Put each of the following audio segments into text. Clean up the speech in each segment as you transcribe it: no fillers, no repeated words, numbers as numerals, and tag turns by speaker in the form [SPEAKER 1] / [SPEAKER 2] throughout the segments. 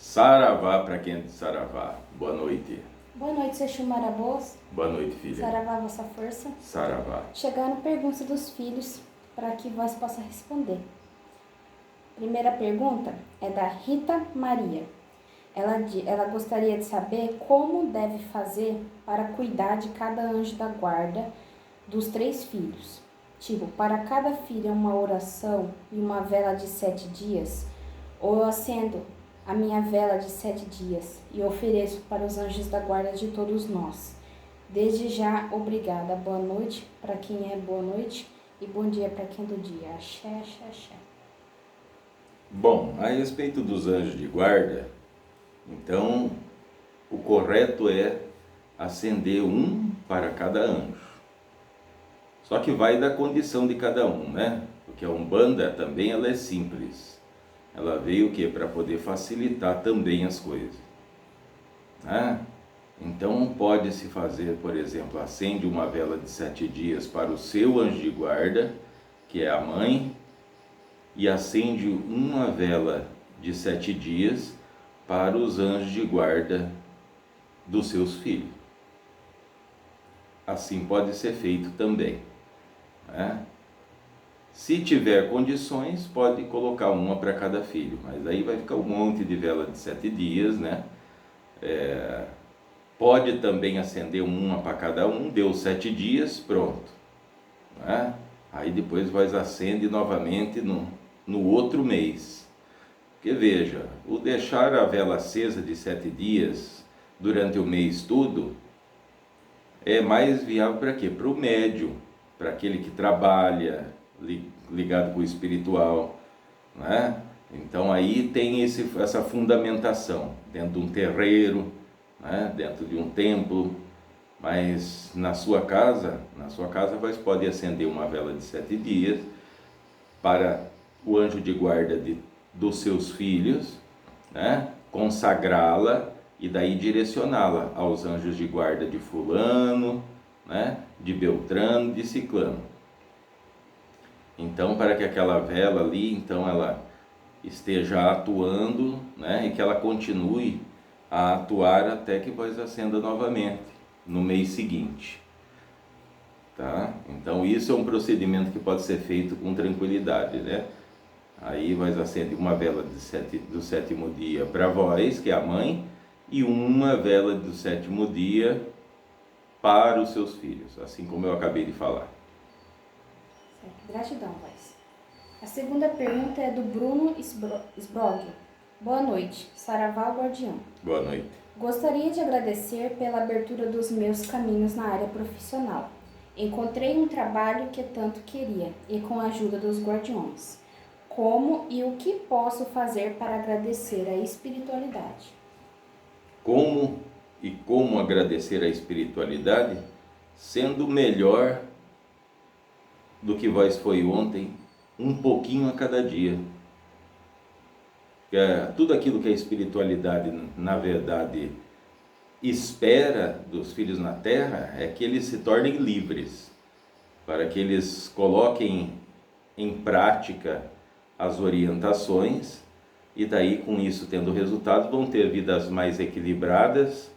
[SPEAKER 1] Saravá para quem é de Saravá. Boa noite.
[SPEAKER 2] Boa noite, Sexu Marabôs.
[SPEAKER 1] Boa noite, filha.
[SPEAKER 2] Saravá, vossa força.
[SPEAKER 1] Saravá.
[SPEAKER 2] Chegaram perguntas dos filhos para que vós possa responder. Primeira pergunta é da Rita Maria. Ela gostaria de saber como deve fazer para cuidar de cada anjo da guarda dos 3 filhos. Tipo, para cada filho uma oração e uma vela de 7 dias, ou eu acendo a minha vela de 7 dias e ofereço para os anjos da guarda de todos nós. Desde já, obrigada. Boa noite para quem é boa noite e bom dia para quem é do dia. Axé, axé, axé.
[SPEAKER 1] Bom, a respeito dos anjos de guarda, então o correto é acender um para cada anjo. Só que vai da condição de cada um, né? Porque a Umbanda também ela é simples. Ela veio o quê? Para poder facilitar também as coisas. Né? Então pode-se fazer, por exemplo, acende uma vela de 7 dias para o seu anjo de guarda, que é a mãe, e acende uma vela de 7 dias para os anjos de guarda dos seus filhos. Assim pode ser feito também. Né? Se tiver condições, pode colocar uma para cada filho, mas aí vai ficar um monte de vela de 7 dias, né? Pode também acender uma para cada um, deu 7 dias, pronto. Né? Aí depois vai acende novamente no outro mês. Porque veja, o deixar a vela acesa de 7 dias durante o mês todo é mais viável para quê? Para o médium, para aquele que trabalha ligado com o espiritual, né? Então aí tem essa fundamentação dentro de um terreiro, né? Dentro de um templo, mas na sua casa você pode acender uma vela de 7 dias para o anjo de guarda dos seus filhos, né? Consagrá-la e daí direcioná-la aos anjos de guarda de fulano, né? De Beltrano, de Ciclano. Então, para que aquela vela ali, então ela esteja atuando, né? E que ela continue a atuar até que vós acenda novamente no mês seguinte. Tá? Então isso é um procedimento que pode ser feito com tranquilidade, né? Aí vós acende uma vela do 7º dia para vós, que é a mãe, e uma vela do 7º dia para os seus filhos, assim como eu acabei de falar.
[SPEAKER 2] Certo. Gratidão, voz. A segunda pergunta é do Bruno Sbrog. Boa noite, Saravá Guardião.
[SPEAKER 1] Boa noite.
[SPEAKER 2] Gostaria de agradecer pela abertura dos meus caminhos na área profissional. Encontrei um trabalho que tanto queria e com a ajuda dos guardiões. Como e o que posso fazer para agradecer a espiritualidade?
[SPEAKER 1] Como agradecer a espiritualidade? Sendo melhor do que vós foi ontem, um pouquinho a cada dia. Tudo aquilo que a espiritualidade, na verdade, espera dos filhos na terra é que eles se tornem livres, para que eles coloquem em prática as orientações e daí com isso tendo resultado vão ter vidas mais equilibradas,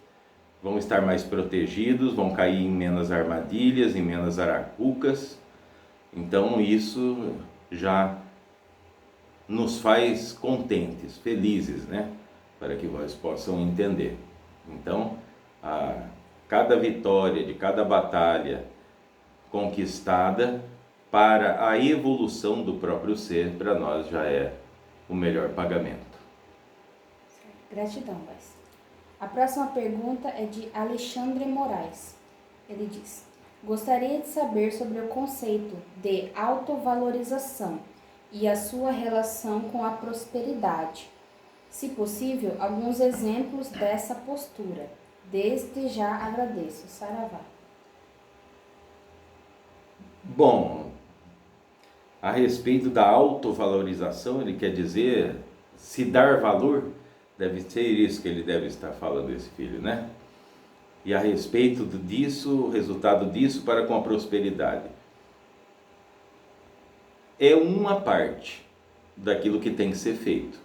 [SPEAKER 1] vão estar mais protegidos, vão cair em menos armadilhas, em menos arapucas. Então isso já nos faz contentes, felizes, né? Para que vocês possam entender. Então, cada vitória de cada batalha conquistada para a evolução do próprio ser, para nós já é o melhor pagamento.
[SPEAKER 2] Gratidão, voz. A próxima pergunta é de Alexandre Moraes. Ele diz: gostaria de saber sobre o conceito de autovalorização e a sua relação com a prosperidade. Se possível, alguns exemplos dessa postura. Desde já agradeço. Saravá.
[SPEAKER 1] Bom, a respeito da autovalorização, ele quer dizer se dar valor, deve ser isso que ele deve estar falando, esse filho, né? E a respeito disso, o resultado disso para com a prosperidade. É uma parte daquilo que tem que ser feito.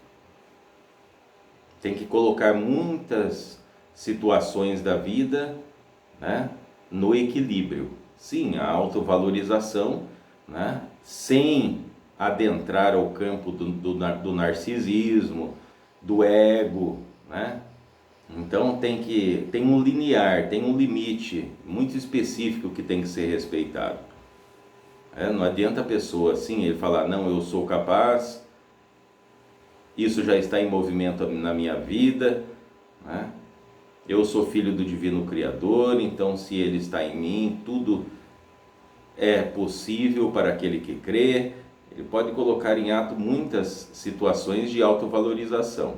[SPEAKER 1] tem que colocar muitas situações da vida, né, no equilíbrio. Sim, a autovalorização, né, sem adentrar ao campo do narcisismo, do ego, né? Então tem um limiar, tem um limite muito específico que tem que ser respeitado. Não adianta a pessoa assim, ele falar, não, eu sou capaz, isso já está em movimento na minha vida, né? Eu sou filho do Divino Criador, então se Ele está em mim, tudo é possível para aquele que crê. Ele pode colocar em ato muitas situações de autovalorização.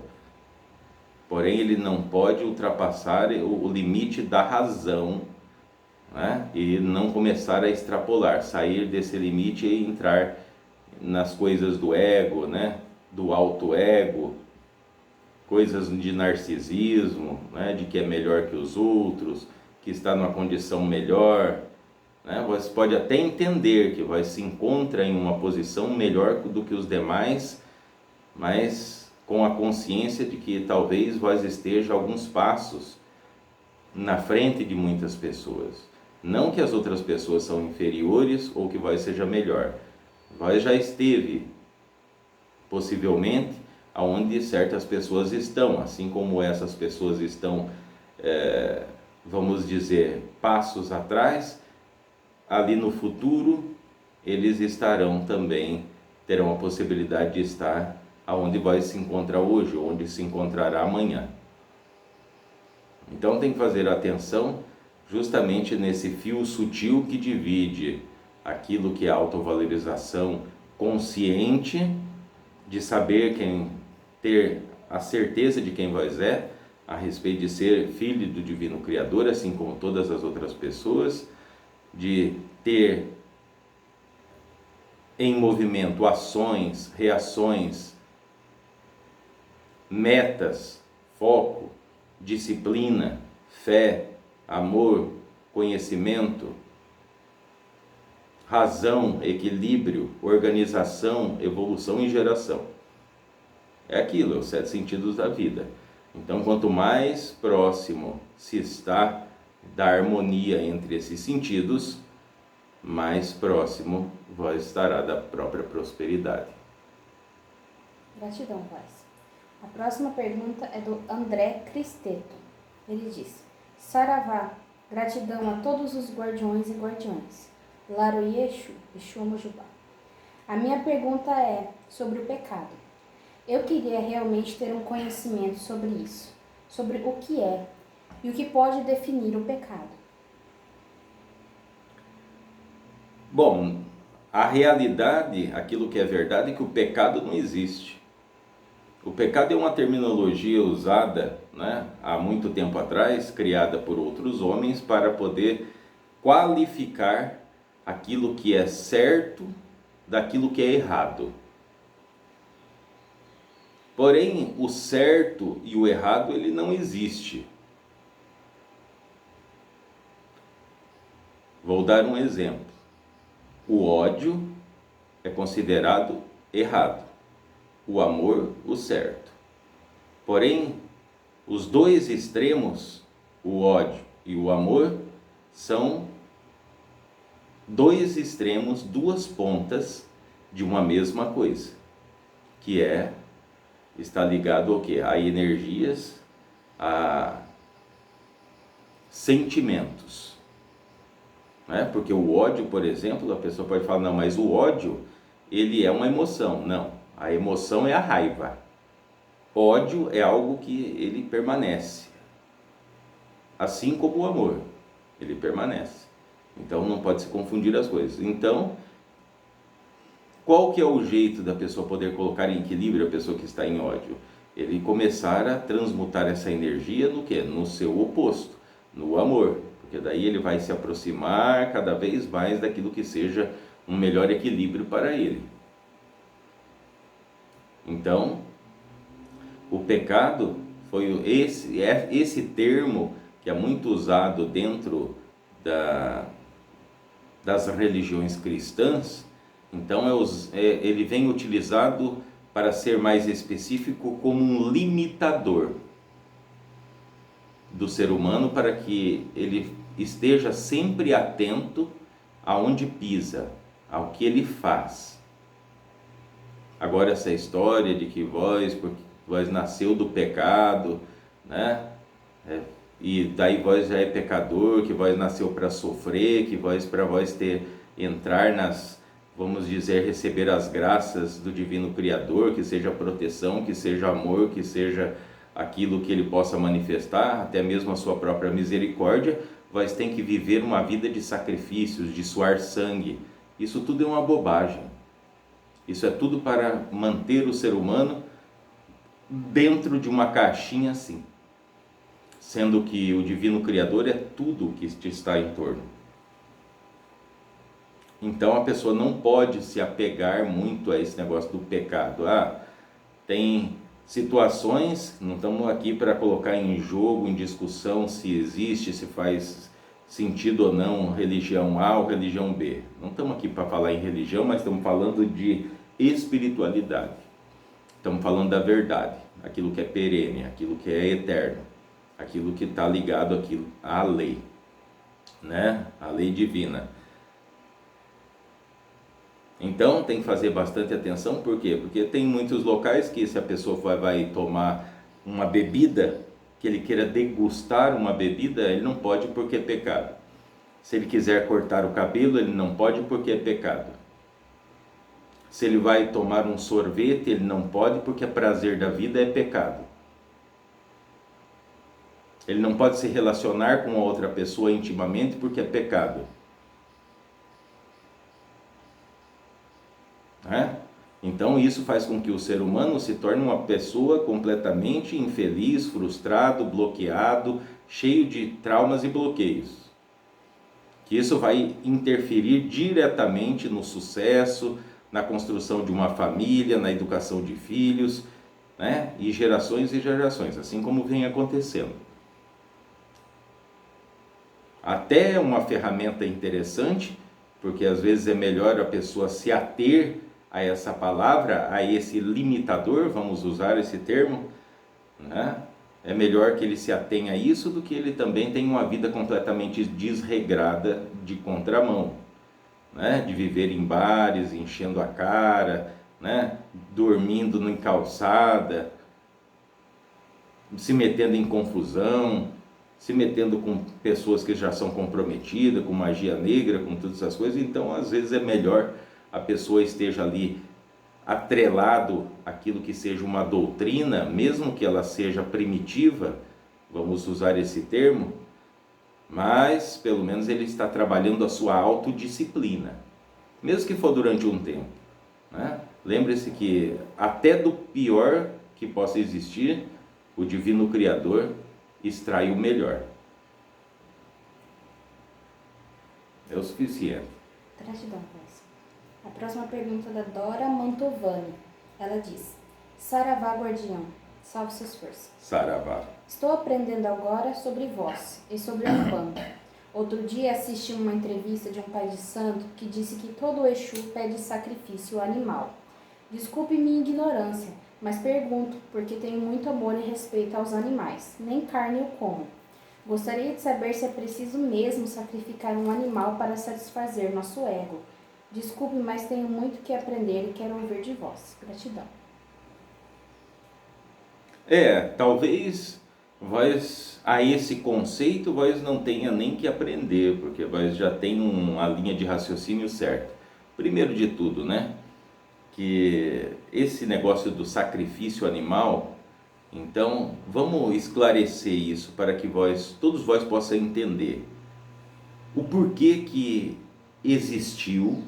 [SPEAKER 1] Porém, ele não pode ultrapassar o limite da razão, né? E não começar a extrapolar, sair desse limite e entrar nas coisas do ego, né? Do auto-ego, coisas de narcisismo, né? De que é melhor que os outros, que está numa condição melhor, né? Você pode até entender que se encontra em uma posição melhor do que os demais, mas com a consciência de que talvez vós esteja alguns passos na frente de muitas pessoas. Não que as outras pessoas são inferiores ou que vós seja melhor. Vós já esteve, possivelmente, aonde certas pessoas estão, assim como essas pessoas estão, vamos dizer, passos atrás, ali no futuro, eles estarão também, terão a possibilidade de estar aonde vai se encontrar hoje, onde se encontrará amanhã. Então tem que fazer atenção justamente nesse fio sutil que divide aquilo que é autovalorização consciente, de saber ter a certeza de quem vós é, a respeito de ser filho do Divino Criador, assim como todas as outras pessoas, de ter em movimento ações, reações, metas, foco, disciplina, fé, amor, conhecimento, razão, equilíbrio, organização, evolução e geração. É aquilo, é os 7 sentidos da vida. Então, quanto mais próximo se está da harmonia entre esses sentidos, mais próximo vós estará da própria prosperidade.
[SPEAKER 2] Gratidão, Vaz. A próxima pergunta é do André Cristeto. Ele diz: Saravá, gratidão a todos os guardiões e guardiões. Laro Yeshu, Exu Mojubá. A minha pergunta é sobre o pecado. Eu queria realmente ter um conhecimento sobre isso, sobre o que é e o que pode definir o pecado.
[SPEAKER 1] Bom, a realidade, aquilo que é verdade, é que o pecado não existe. O pecado é uma terminologia usada, né, há muito tempo atrás, criada por outros homens para poder qualificar aquilo que é certo daquilo que é errado. Porém, o certo e o errado, ele não existe. Vou dar um exemplo. O ódio é considerado errado, o amor, o certo. Porém, os dois extremos, o ódio e o amor, são dois extremos, duas pontas de uma mesma coisa, que está ligado ao quê? A energias, a sentimentos. Porque o ódio, por exemplo, a pessoa pode falar, não, mas o ódio, ele é uma emoção. Não, a emoção é a raiva. Ódio é algo que ele permanece. Assim como o amor, ele permanece. Então não pode se confundir as coisas. Então, qual que é o jeito da pessoa poder colocar em equilíbrio a pessoa que está em ódio? Ele começar a transmutar essa energia no quê? No seu oposto, no amor. Porque daí ele vai se aproximar cada vez mais daquilo que seja um melhor equilíbrio para ele. Então, o pecado foi esse termo que é muito usado dentro das religiões cristãs. Então, ele vem utilizado para ser mais específico, como um limitador do ser humano, para que ele esteja sempre atento aonde pisa, ao que ele faz. Agora, essa história de que porque vós nasceu do pecado, né? E daí vós já é pecador, que vós nasceu para sofrer, que para vós entrar vamos dizer, receber as graças do Divino Criador, que seja proteção, que seja amor, que seja aquilo que ele possa manifestar, até mesmo a sua própria misericórdia, vós tem que viver uma vida de sacrifícios, de suar sangue. Isso tudo é uma bobagem. Isso é tudo para manter o ser humano dentro de uma caixinha assim, sendo que o Divino Criador é tudo que te está em torno. Então a pessoa não pode se apegar muito a esse negócio do pecado. Tem situações, não estamos aqui para colocar em jogo, em discussão se existe, se faz sentido ou não religião A ou religião B. Não estamos aqui para falar em religião, mas estamos falando de espiritualidade. Estamos falando da verdade, aquilo que é perene, aquilo que é eterno, aquilo que está ligado à lei, né? A lei divina. Então tem que fazer bastante atenção, por quê? Porque tem muitos locais que se a pessoa vai tomar uma bebida, que ele queira degustar uma bebida, ele não pode porque é pecado. Se ele quiser cortar o cabelo, ele não pode porque é pecado. Se ele vai tomar um sorvete, ele não pode porque é prazer da vida, é pecado. Ele não pode se relacionar com a outra pessoa intimamente porque é pecado. Então isso faz com que o ser humano se torne uma pessoa completamente infeliz, frustrado, bloqueado, cheio de traumas e bloqueios. Que isso vai interferir diretamente no sucesso, na construção de uma família, na educação de filhos, né? E gerações, assim como vem acontecendo. Até uma ferramenta interessante, porque às vezes é melhor a pessoa se ater a essa palavra, a esse limitador, vamos usar esse termo, né? É melhor que ele se atenha a isso do que ele também tenha uma vida completamente desregrada de contramão, né? De viver em bares, enchendo a cara, né? Dormindo em calçada, se metendo em confusão, se metendo com pessoas que já são comprometidas, com magia negra, com todas essas coisas. Então às vezes é melhor a pessoa esteja ali atrelado àquilo que seja uma doutrina, mesmo que ela seja primitiva, vamos usar esse termo, mas pelo menos ele está trabalhando a sua autodisciplina, mesmo que for durante um tempo, né? Lembre-se que até do pior que possa existir, o Divino Criador extrai o melhor. É o suficiente.
[SPEAKER 2] Gratidão, Pai. A próxima pergunta é da Dora Mantovani. Ela diz: Saravá, guardião, salve suas forças.
[SPEAKER 1] Saravá.
[SPEAKER 2] Estou aprendendo agora sobre vós e sobre a Umbanda. Outro dia assisti uma entrevista de um pai de santo que disse que todo Exu pede sacrifício animal. Desculpe minha ignorância, mas pergunto porque tenho muito amor e respeito aos animais, nem carne eu como. Gostaria de saber se é preciso mesmo sacrificar um animal para satisfazer nosso ego. Desculpe, mas tenho muito que aprender e quero ouvir de vós. Gratidão.
[SPEAKER 1] Talvez vós, a esse conceito, vós não tenha nem que aprender, porque vós já tem uma linha de raciocínio certa. Primeiro de tudo, né? Que esse negócio do sacrifício animal, então vamos esclarecer isso para que todos vós possam entender o porquê que existiu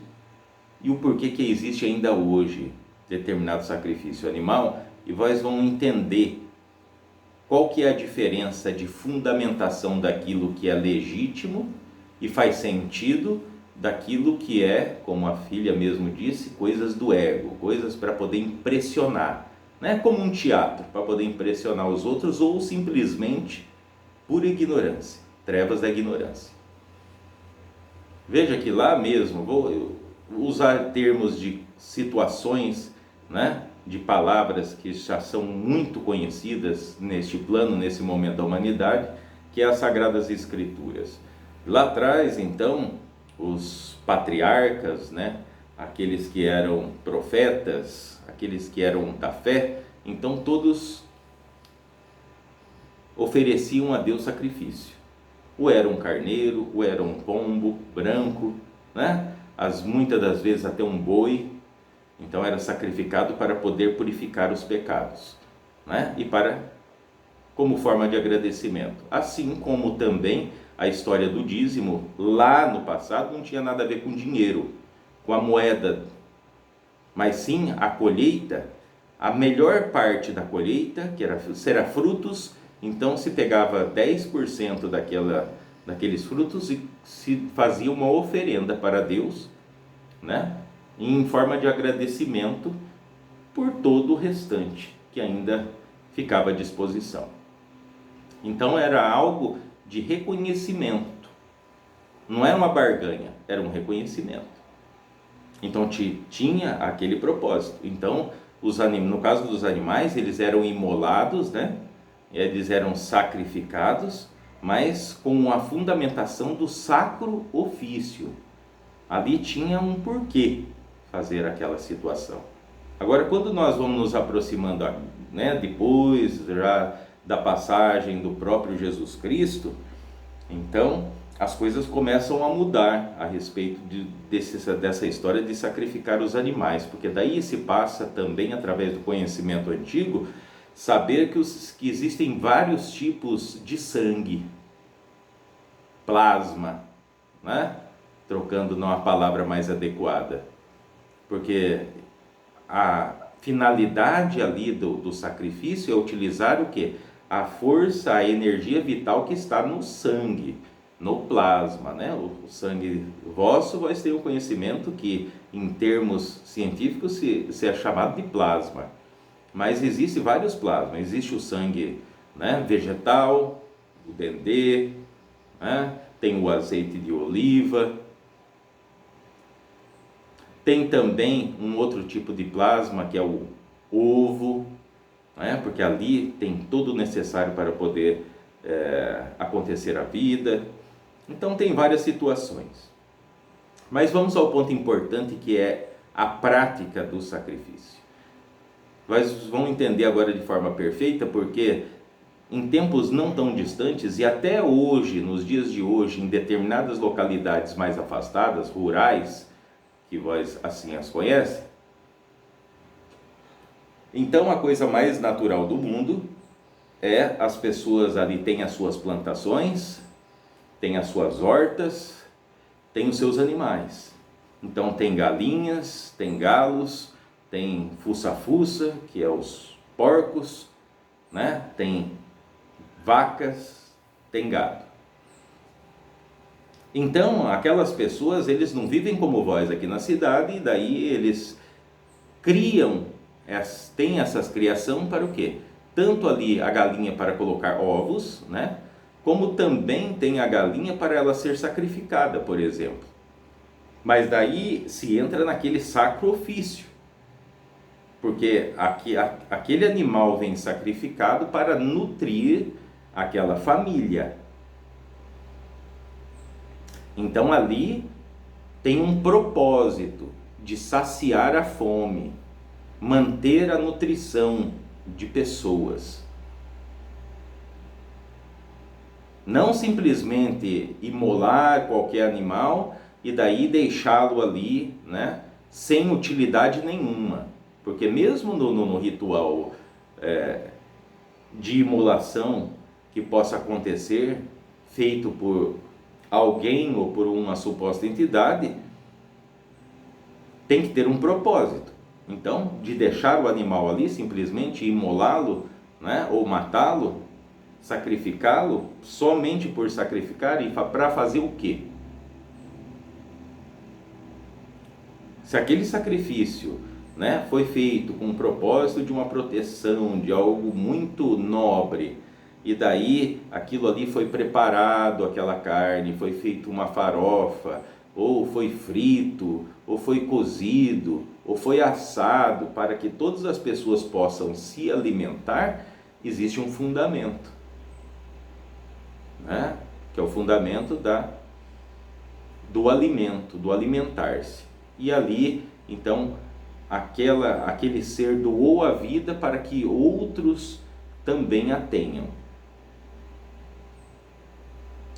[SPEAKER 1] e o porquê que existe ainda hoje determinado sacrifício animal, e vós vão entender qual que é a diferença de fundamentação daquilo que é legítimo e faz sentido, daquilo que é, como a filha mesmo disse, coisas do ego, coisas para poder impressionar, não é como um teatro para poder impressionar os outros, ou simplesmente pura ignorância, trevas da ignorância. Veja que lá mesmo, vou usar termos de situações, né, de palavras que já são muito conhecidas neste plano, nesse momento da humanidade, que é as Sagradas Escrituras. Lá atrás, então, os patriarcas, né, aqueles que eram profetas, aqueles que eram da fé, então todos ofereciam a Deus sacrifício. Ou era um carneiro, ou era um pombo branco, né? Muitas das vezes até um boi. Então era sacrificado para poder purificar os pecados, né? E como forma de agradecimento. Assim como também a história do dízimo, lá no passado, não tinha nada a ver com dinheiro, com a moeda, mas sim a colheita, a melhor parte da colheita, que era frutos. Então se pegava 10% daqueles frutos e se fazia uma oferenda para Deus, né? Em forma de agradecimento por todo o restante que ainda ficava à disposição. Então era algo de reconhecimento, não era uma barganha, era um reconhecimento. Então tinha aquele propósito. Então no caso dos animais, eles eram imolados, né? Eles eram sacrificados, mas com a fundamentação do sacro ofício. Ali tinha um porquê fazer aquela situação. Agora, quando nós vamos nos aproximando, né, depois já da passagem do próprio Jesus Cristo, então as coisas começam a mudar a respeito dessa história de sacrificar os animais, porque daí se passa também, através do conhecimento antigo, saber que existem vários tipos de sangue, plasma, né? Trocando numa palavra mais adequada, porque a finalidade ali do sacrifício é utilizar o quê? A força, a energia vital que está no sangue, no plasma, né? O sangue vosso, vai ter o conhecimento que em termos científicos se é chamado de plasma. Mas existe vários plasmas. Existe o sangue, né, vegetal, o dendê, né, tem o azeite de oliva. Tem também um outro tipo de plasma que é o ovo, né, porque ali tem tudo necessário para poder acontecer a vida. Então tem várias situações. Mas vamos ao ponto importante, que é a prática do sacrifício. Nós vamos entender agora de forma perfeita, porque em tempos não tão distantes, e até hoje, nos dias de hoje, em determinadas localidades mais afastadas, rurais, que vós assim as conhecem, então a coisa mais natural do mundo é as pessoas ali têm as suas plantações, têm as suas hortas, têm os seus animais. Então tem galinhas, tem galos, tem fuça-fuça, que é os porcos, né? Tem vacas, tem gado. Então, aquelas pessoas, eles não vivem como vós aqui na cidade, e daí eles têm essas criação para o quê? Tanto ali a galinha para colocar ovos, né? Como também tem a galinha para ela ser sacrificada, por exemplo. Mas daí se entra naquele sacro ofício, porque aquele animal vem sacrificado para nutrir aquela família. Então ali tem um propósito de saciar a fome, manter a nutrição de pessoas. Não simplesmente imolar qualquer animal e daí deixá-lo ali, né, sem utilidade nenhuma. Porque mesmo no ritual de imolação que possa acontecer, feito por alguém ou por uma suposta entidade, tem que ter um propósito. Então, de deixar o animal ali, simplesmente imolá-lo, né, ou matá-lo, sacrificá-lo, somente por sacrificar, e para fazer o quê? Se aquele sacrifício, né, foi feito com o propósito de uma proteção, de algo muito nobre, e daí aquilo ali foi preparado, aquela carne, foi feito uma farofa, ou foi frito, ou foi cozido, ou foi assado para que todas as pessoas possam se alimentar, existe um fundamento, né? Que é o fundamento do alimento, do alimentar-se. E ali, então, aquele ser doou a vida para que outros também a tenham.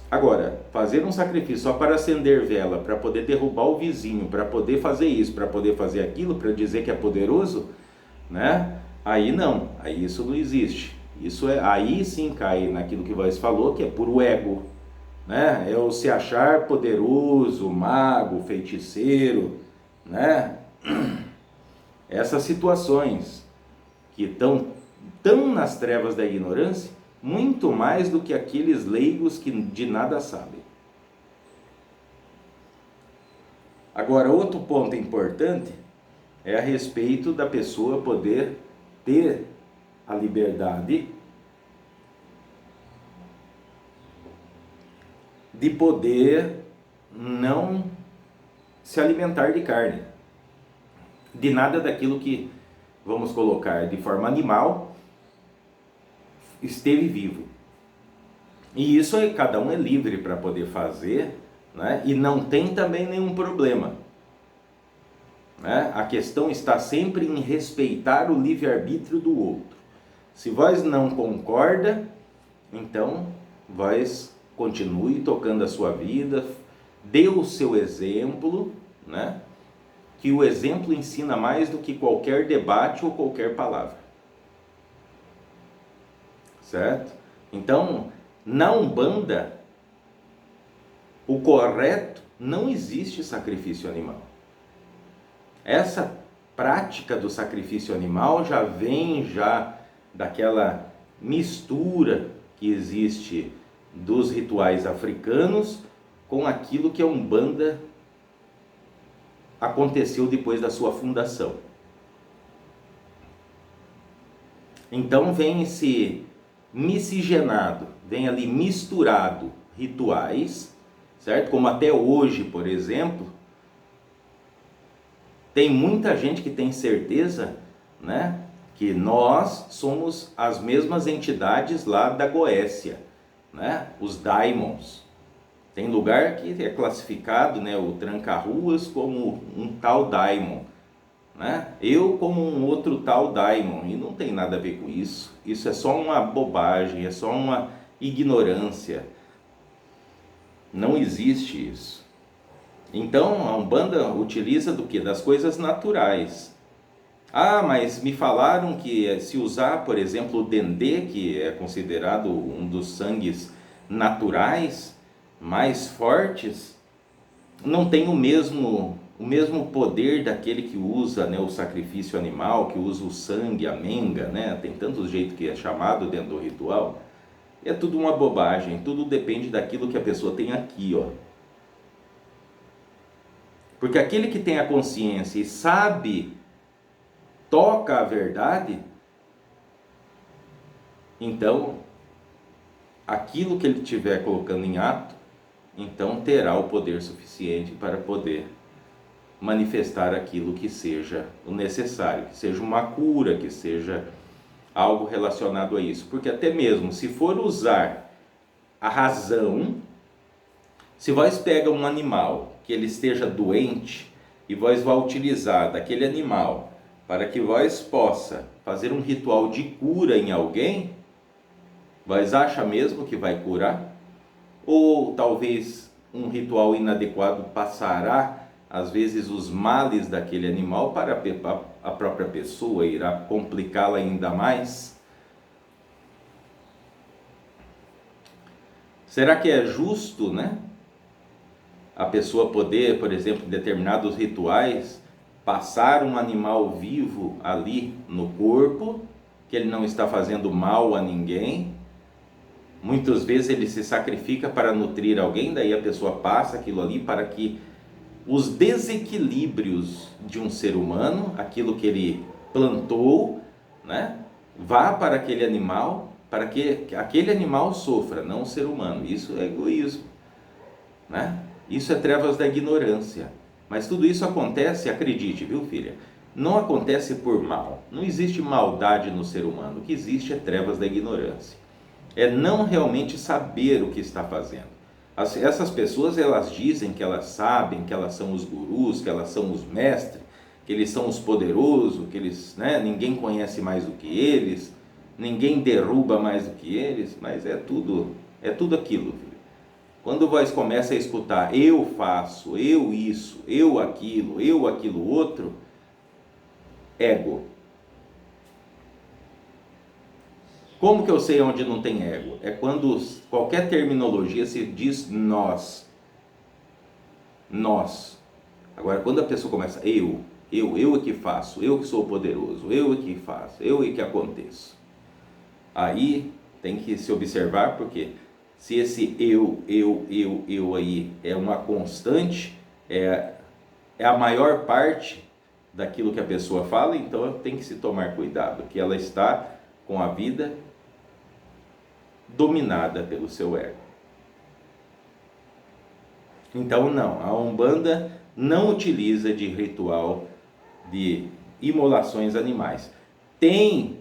[SPEAKER 1] Agora, fazer um sacrifício só para acender vela, para poder derrubar o vizinho, para poder fazer isso, para poder fazer aquilo, para dizer que é poderoso, né? Aí não, aí isso não existe. Aí sim cai naquilo que Voz falou, que é puro ego, né? É o se achar poderoso, mago, feiticeiro, né? Essas situações que estão tão nas trevas da ignorância, muito mais do que aqueles leigos que de nada sabem. Agora, outro ponto importante é a respeito da pessoa poder ter a liberdade de poder não se alimentar de carne, de nada daquilo que, vamos colocar, de forma animal, esteve vivo. E isso cada um é livre para poder fazer, né? E não tem também nenhum problema, né? A questão está sempre em respeitar o livre-arbítrio do outro. Se vós não concorda, então vós continue tocando a sua vida, dê o seu exemplo, né? Que o exemplo ensina mais do que qualquer debate ou qualquer palavra. Certo? Então, na Umbanda, o correto, não existe sacrifício animal. Essa prática do sacrifício animal já vem daquela mistura que existe dos rituais africanos com aquilo que a Umbanda aconteceu depois da sua fundação. Então vem esse miscigenado, vem ali misturado rituais, certo? Como até hoje, por exemplo, tem muita gente que tem certeza, né, que nós somos as mesmas entidades lá da Goécia, né, os daimons. Tem lugar que é classificado, né, o tranca-ruas como um tal daimon, né? Eu como um outro tal daimon, e não tem nada a ver com isso. Isso é só uma bobagem, é só uma ignorância. Não existe isso. Então a Umbanda utiliza do que? Das coisas naturais. Ah, mas me falaram que se usar, por exemplo, o dendê, que é considerado um dos sangues naturais mais fortes, não tem o mesmo poder daquele que usa, né, o sacrifício animal, que usa o sangue, a menga, né? Tem tantos jeitos que é chamado dentro do ritual. É tudo uma bobagem, tudo depende daquilo que a pessoa tem aqui, ó. Porque aquele que tem a consciência e sabe, toca a verdade, então aquilo que ele estiver colocando em ato, então terá o poder suficiente para poder manifestar aquilo que seja o necessário, que seja uma cura, que seja algo relacionado a isso. Porque até mesmo se for usar a razão, se vós pega um animal que ele esteja doente e vós vai utilizar daquele animal para que vós possa fazer um ritual de cura em alguém, vós acha mesmo que vai curar? Ou talvez um ritual inadequado passará às vezes os males daquele animal para a própria pessoa, irá complicá-la ainda mais? Será que é justo, né, a pessoa poder, por exemplo, em determinados rituais, passar um animal vivo ali no corpo, que ele não está fazendo mal a ninguém? Muitas vezes ele se sacrifica para nutrir alguém, daí a pessoa passa aquilo ali para que os desequilíbrios de um ser humano, aquilo que ele plantou, né, vá para aquele animal, para que aquele animal sofra, não o ser humano. Isso é egoísmo, né? Isso é trevas da ignorância. Mas tudo isso acontece, acredite, viu, filha? Não acontece por mal. Não existe maldade no ser humano. O que existe é trevas da ignorância. É não realmente saber o que está fazendo. Essas pessoas, elas dizem que elas sabem, que elas são os gurus, que elas são os mestres, que eles são os poderosos, que eles, né, ninguém conhece mais do que eles, ninguém derruba mais do que eles, mas é tudo aquilo, filho. Quando vós começa a escutar eu faço, eu isso, eu aquilo outro, ego. Como que eu sei onde não tem ego? É quando qualquer terminologia se diz nós. Nós. Agora, quando a pessoa começa eu é que faço, eu que sou poderoso, eu é que faço, eu é que aconteço. Aí tem que se observar, porque se esse eu aí é uma constante, é a maior parte daquilo que a pessoa fala, então tem que se tomar cuidado, que ela está com a vida dominada pelo seu ego. Então não, a Umbanda não utiliza de ritual de imolações animais. Tem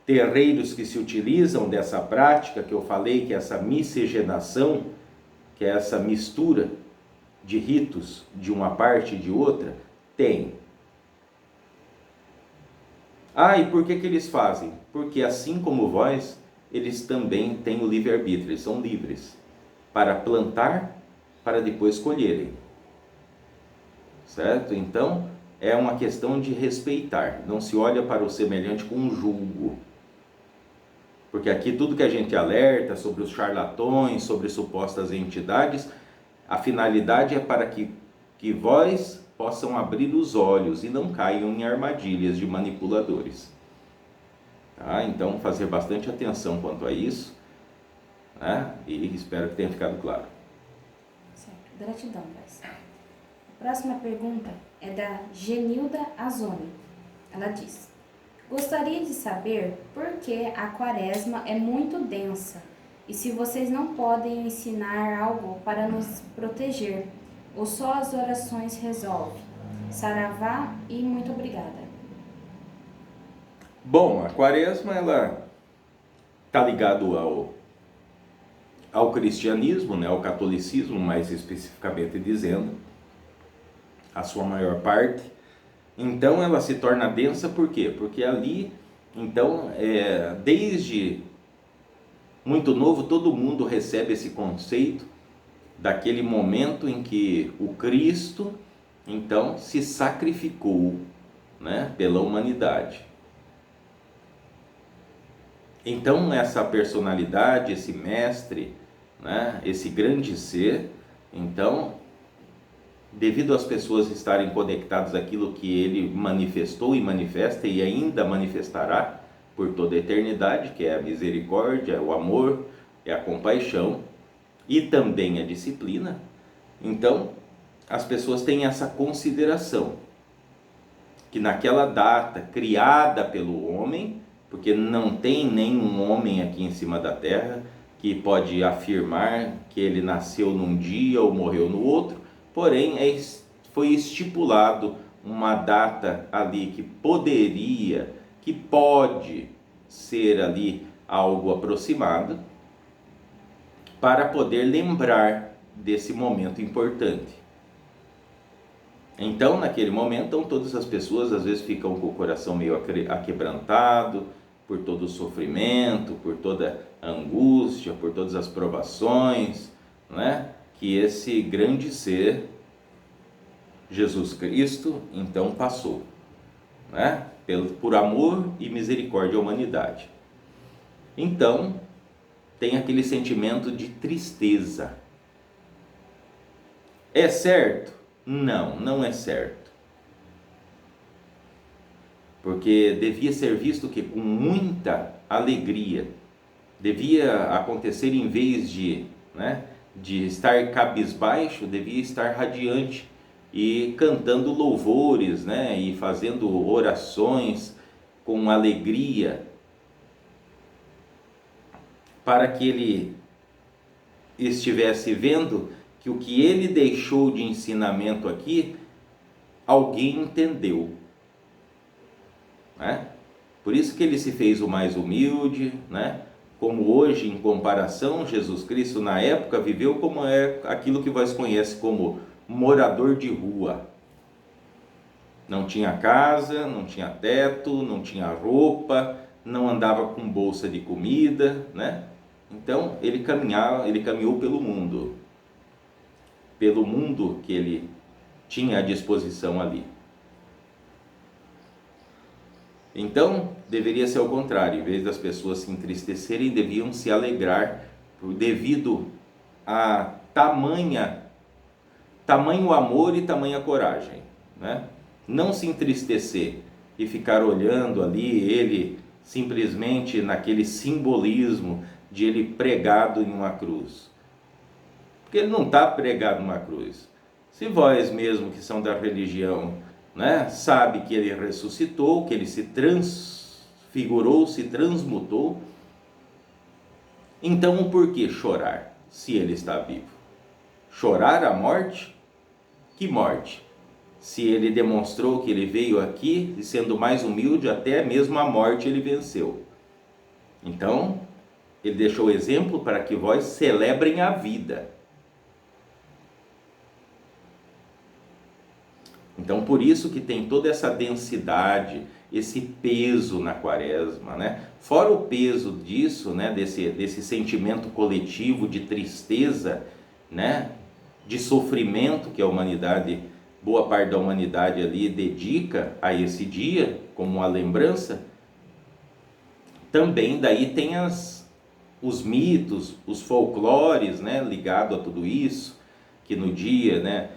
[SPEAKER 1] terreiros que se utilizam dessa prática que eu falei, que é essa miscigenação, que é essa mistura de ritos de uma parte e de outra, tem. E por que eles fazem? Porque assim como vós, eles também têm o livre-arbítrio, eles são livres para plantar, para depois colherem. Certo? Então, é uma questão de respeitar. Não se olha para o semelhante com julgo. Porque aqui tudo que a gente alerta sobre os charlatões, sobre supostas entidades, a finalidade é para que vós possam abrir os olhos e não caiam em armadilhas de manipuladores. Tá? Então, fazer bastante atenção quanto a isso, né? E espero que tenha ficado claro.
[SPEAKER 2] Certo. Gratidão, Bess. A próxima pergunta é da Genilda Azoni. Ela diz: gostaria de saber por que a quaresma é muito densa e se vocês não podem ensinar algo para nos proteger, ou só as orações resolvem. Saravá e muito obrigada.
[SPEAKER 1] Bom, a quaresma, ela está ligado ao cristianismo, né, ao catolicismo, mais especificamente dizendo, a sua maior parte. Então ela se torna densa por quê? Porque ali, então, desde muito novo, todo mundo recebe esse conceito daquele momento em que o Cristo, então, se sacrificou, né, pela humanidade. Então essa personalidade, esse mestre, né, esse grande ser, então, devido às pessoas estarem conectadas àquilo que ele manifestou e manifesta e ainda manifestará por toda a eternidade, que é a misericórdia, o amor, é a compaixão e também a disciplina, então as pessoas têm essa consideração que naquela data criada pelo homem, porque não tem nenhum homem aqui em cima da terra que pode afirmar que ele nasceu num dia ou morreu no outro, porém foi estipulado uma data ali que pode ser ali algo aproximado, para poder lembrar desse momento importante. Então, naquele momento, todas as pessoas às vezes ficam com o coração meio aquebrantado por todo o sofrimento, por toda a angústia, por todas as provações, né, que esse grande ser, Jesus Cristo, então passou, né, por amor e misericórdia à humanidade. Então, tem aquele sentimento de tristeza. É certo? Não, não é certo. Porque devia ser visto que com muita alegria, devia acontecer em vez de estar cabisbaixo, devia estar radiante e cantando louvores, e fazendo orações com alegria, para que ele estivesse vendo que o que ele deixou de ensinamento aqui, alguém entendeu, né? Por isso que ele se fez o mais humilde, né? Como hoje, em comparação, Jesus Cristo na época viveu como é aquilo que vós conhece como morador de rua. Não tinha casa, não tinha teto, não tinha roupa, não andava com bolsa de comida, né? Então ele caminhou pelo mundo que ele tinha à disposição ali. Então, deveria ser ao contrário, em vez das pessoas se entristecerem, deviam se alegrar devido a tamanho amor e tamanha coragem, né? Não se entristecer e ficar olhando ali ele simplesmente naquele simbolismo de ele pregado em uma cruz. Porque ele não está pregado numa cruz. Se vós mesmo que são da religião, né, sabe que ele ressuscitou, que ele se transfigurou, se transmutou, então por que chorar se ele está vivo? Chorar a morte? Que morte? Se ele demonstrou que ele veio aqui e sendo mais humilde, até mesmo a morte ele venceu. Então, ele deixou exemplo para que vós celebrem a vida. Então, por isso que tem toda essa densidade, esse peso na quaresma, né? Fora o peso disso, né? Desse sentimento coletivo de tristeza, né? De sofrimento que a humanidade, boa parte da humanidade ali dedica a esse dia, como uma lembrança. Também daí tem os mitos, os folclores, né? Ligado a tudo isso, que no dia, né?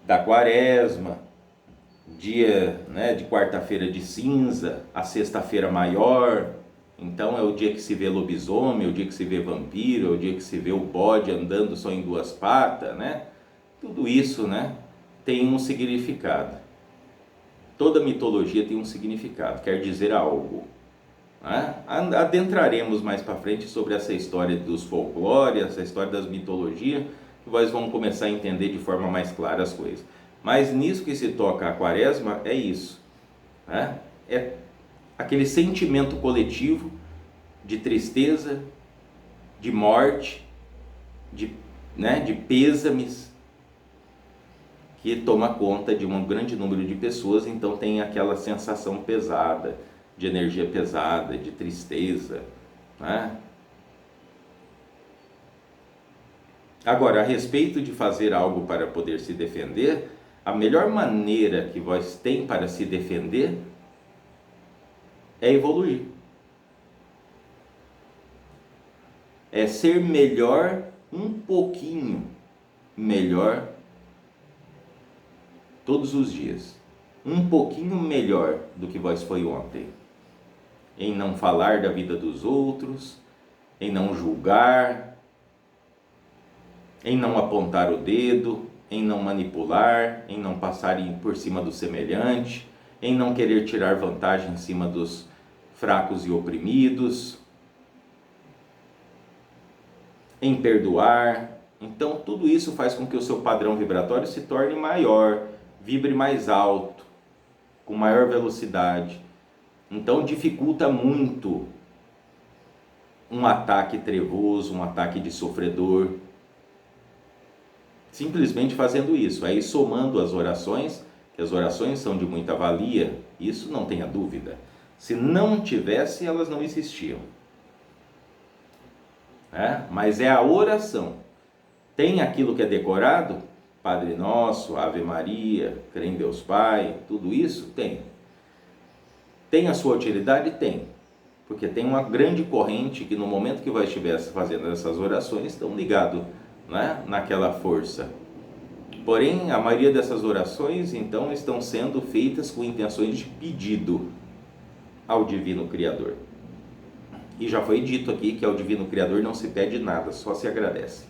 [SPEAKER 1] Da quaresma, dia, né, de quarta-feira de cinza, a sexta-feira maior, então é o dia que se vê lobisomem, é o dia que se vê vampiro, é o dia que se vê o bode andando só em duas patas, né? Tudo isso, né, tem um significado. Toda mitologia tem um significado, quer dizer algo, né? Adentraremos mais para frente sobre essa história dos folclores, essa história das mitologias, que nós vamos começar a entender de forma mais clara as coisas. Mas nisso que se toca a quaresma é isso, né? É aquele sentimento coletivo de tristeza, de morte, de pêsames, que toma conta de um grande número de pessoas, então tem aquela sensação pesada, de energia pesada, de tristeza, né? Agora, a respeito de fazer algo para poder se defender, a melhor maneira que vós tem para se defender é evoluir. É ser melhor, um pouquinho melhor, todos os dias. Um pouquinho melhor do que vós foi ontem. Em não falar da vida dos outros, em não julgar, em não apontar o dedo, em não manipular, em não passar por cima do semelhante, em não querer tirar vantagem em cima dos fracos e oprimidos, em perdoar. Então, tudo isso faz com que o seu padrão vibratório se torne maior, vibre mais alto, com maior velocidade. Então, dificulta muito um ataque trevoso, um ataque de sofredor. Simplesmente fazendo isso, aí somando as orações, que as orações são de muita valia, isso não tenha dúvida. Se não tivesse, elas não existiam. Mas é a oração. Tem aquilo que é decorado, Padre Nosso, Ave Maria, Crê em Deus Pai, tudo isso tem. Tem a sua utilidade? Tem. Porque tem uma grande corrente que no momento que vai estiver fazendo essas orações, estão ligados, né, naquela força. Porém, a maioria dessas orações, então, estão sendo feitas com intenções de pedido ao Divino Criador. E já foi dito aqui que ao Divino Criador não se pede nada, só se agradece.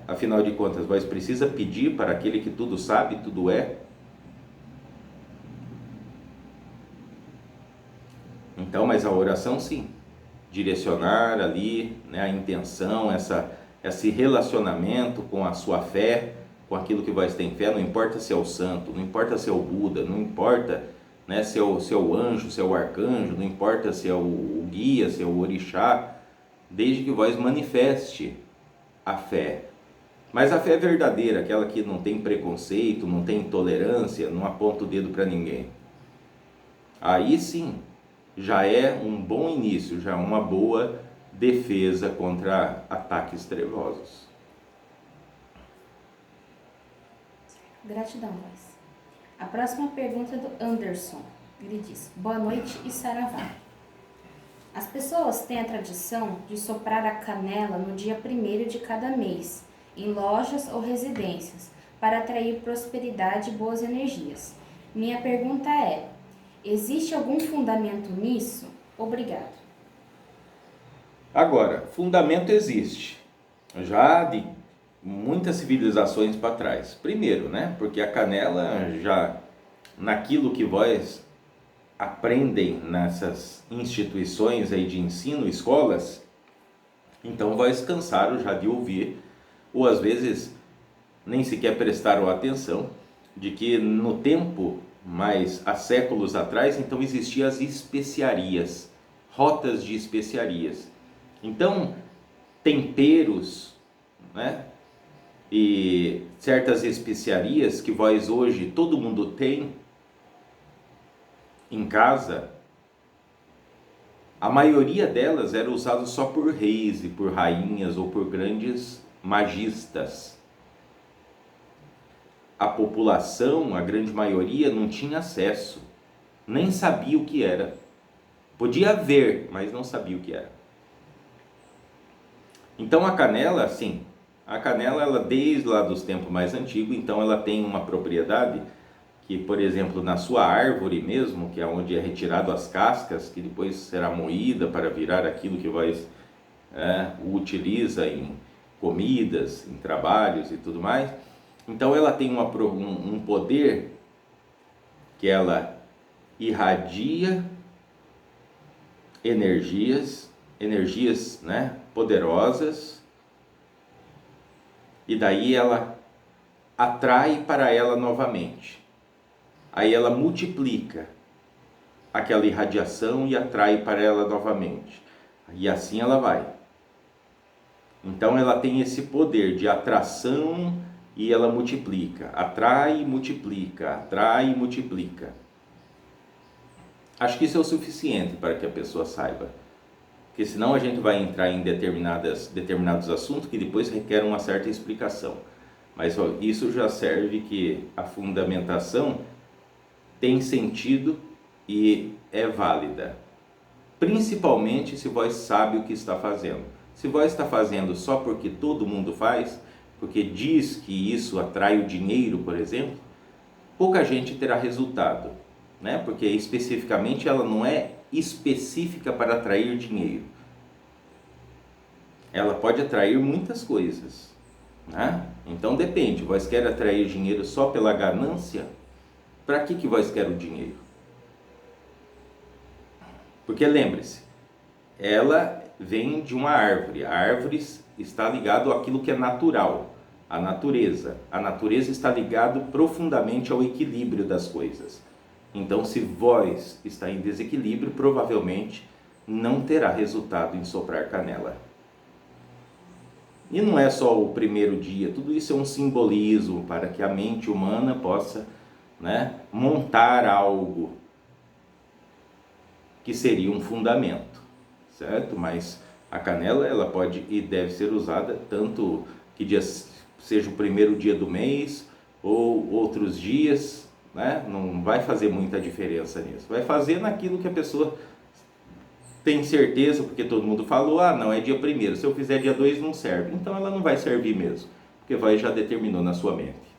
[SPEAKER 1] Afinal de contas, vós precisa pedir para aquele que tudo sabe, tudo é. Então, mas a oração sim, direcionar ali, né, a intenção, esse relacionamento com a sua fé, com aquilo que você tem fé, não importa se é o santo, não importa se é o Buda, não importa, né, se é o anjo, se é o arcanjo, não importa se é o guia, se é o orixá, desde que vós manifeste a fé. Mas a fé verdadeira, aquela que não tem preconceito, não tem intolerância, não aponta o dedo para ninguém. Aí sim, já é um bom início, já é uma boa defesa contra ataques trevosos.
[SPEAKER 2] Gratidão, Lois. A próxima pergunta é do Anderson. Ele diz: boa noite e saravá. As pessoas têm a tradição de soprar a canela no dia 1º de cada mês, em lojas ou residências, para atrair prosperidade e boas energias. Minha pergunta é: existe algum fundamento nisso? Obrigado.
[SPEAKER 1] Agora, fundamento existe, já de muitas civilizações para trás. Primeiro, né, porque a canela já, naquilo que vós aprendem nessas instituições aí de ensino, escolas, então vós cansaram já de ouvir, ou às vezes nem sequer prestaram atenção, de que no tempo, mas há séculos atrás, então existiam as especiarias, rotas de especiarias. Então, temperos, né, e certas especiarias que vós hoje todo mundo tem em casa, a maioria delas era usada só por reis e por rainhas ou por grandes magistas. A população, a grande maioria, não tinha acesso, nem sabia o que era. Podia ver, mas não sabia o que era. Então a canela, sim, a canela, ela desde lá dos tempos mais antigos, então ela tem uma propriedade que, por exemplo, na sua árvore mesmo, que é onde é retirado as cascas, que depois será moída para virar aquilo que vai utiliza em comidas, em trabalhos e tudo mais. Então ela tem um poder que ela irradia energias, né, poderosas, e daí ela atrai para ela novamente. Aí ela multiplica aquela irradiação e atrai para ela novamente. E assim ela vai. Então ela tem esse poder de atração e ela multiplica. Atrai e multiplica, atrai e multiplica. Acho que isso é o suficiente para que a pessoa saiba. Porque senão a gente vai entrar em determinados assuntos que depois requerem uma certa explicação. Mas isso já serve que a fundamentação tem sentido e é válida. Principalmente se vós sabe o que está fazendo. Se vós está fazendo só porque todo mundo faz, porque diz que isso atrai o dinheiro, por exemplo, pouca gente terá resultado, né? Porque especificamente ela não é específica para atrair dinheiro. Ela pode atrair muitas coisas, né? Então depende, vós quer atrair dinheiro só pela ganância? Para que vós quer o dinheiro? Porque lembre-se, ela vem de uma árvore. A árvore está ligada àquilo que é natural, à natureza. A natureza está ligada profundamente ao equilíbrio das coisas. Então, se vós está em desequilíbrio, provavelmente não terá resultado em soprar canela. E não é só o primeiro dia, tudo isso é um simbolismo para que a mente humana possa, né, montar algo que seria um fundamento, certo? Mas a canela, ela pode e deve ser usada tanto que dia seja o primeiro dia do mês ou outros dias, né? Não vai fazer muita diferença nisso. Vai fazer naquilo que a pessoa tem certeza, porque todo mundo falou, não, é dia 1º, se eu fizer dia 2 não serve. Então ela não vai servir mesmo, porque vai já determinou na sua mente.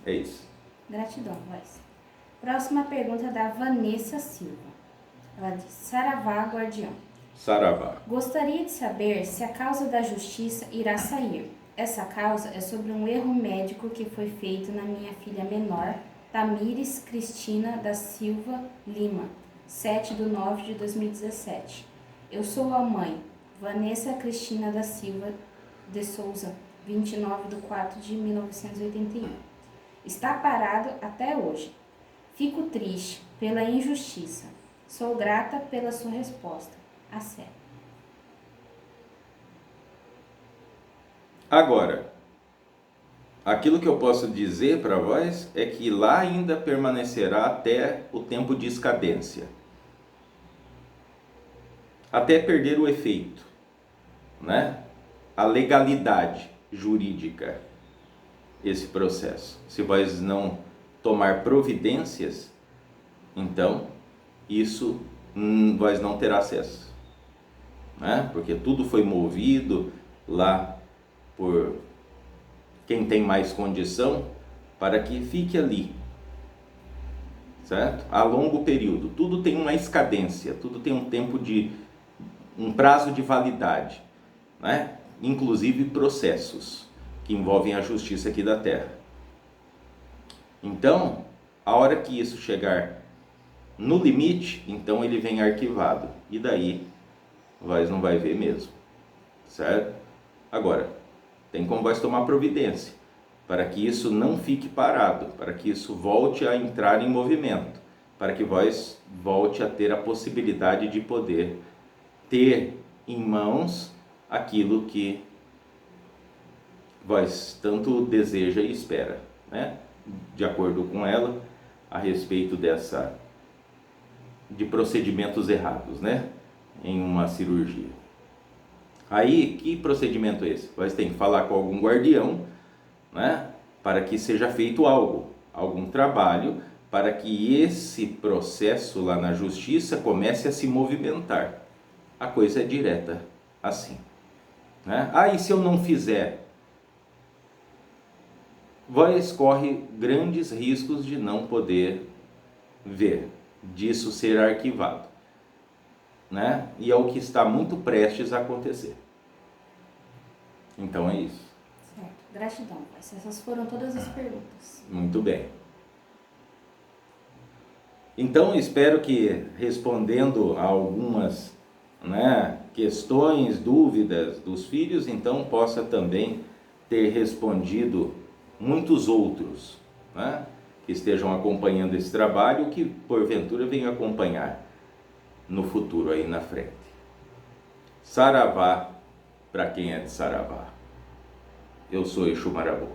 [SPEAKER 1] É isso.
[SPEAKER 2] Gratidão, Lois. Próxima pergunta é da Vanessa Silva. Ela diz: saravá, guardião.
[SPEAKER 1] Saravá.
[SPEAKER 2] Gostaria de saber se a causa da justiça irá sair. Essa causa é sobre um erro médico que foi feito na minha filha menor, Tamires Cristina da Silva Lima, 7/9/2017. Eu sou a mãe. Vanessa Cristina da Silva de Souza, 29/4/1981. Está parado até hoje. Fico triste pela injustiça. Sou grata pela sua resposta. A sério.
[SPEAKER 1] Agora, aquilo que eu posso dizer para vós é que lá ainda permanecerá até o tempo de escadência, até perder o efeito, né? A legalidade jurídica, esse processo. Se vós não tomar providências, então isso vós não terá acesso, né? Porque tudo foi movido lá por quem tem mais condição para que fique ali, certo? A longo período. Tudo tem uma escadência, tudo tem um prazo de validade, né? Inclusive processos que envolvem a justiça aqui da terra. Então, a hora que isso chegar no limite, então ele vem arquivado, e daí vós não vai ver mesmo, certo? Agora, tem como vós tomar providência para que isso não fique parado, para que isso volte a entrar em movimento, para que vós volte a ter a possibilidade de poder ter em mãos aquilo que vós tanto deseja e espera, né? De acordo com ela, a respeito de procedimentos errados, né? Em uma cirurgia. Aí, que procedimento é esse? Vós tem que falar com algum guardião, né? Para que seja feito algum trabalho, para que esse processo lá na justiça comece a se movimentar. A coisa é direta, assim, né? E se eu não fizer? Vós corre grandes riscos de não poder ver, disso ser arquivado, né? E é o que está muito prestes a acontecer. Então é isso.
[SPEAKER 2] Certo. Gratidão, pai. Essas foram todas as perguntas.
[SPEAKER 1] Muito bem. Então espero que, respondendo a algumas, né, questões, dúvidas dos filhos, então possa também ter respondido muitos outros, né, que estejam acompanhando esse trabalho, que porventura venham acompanhar no futuro aí na frente. Saravá para quem é de Saravá. Eu sou Exu Marabô.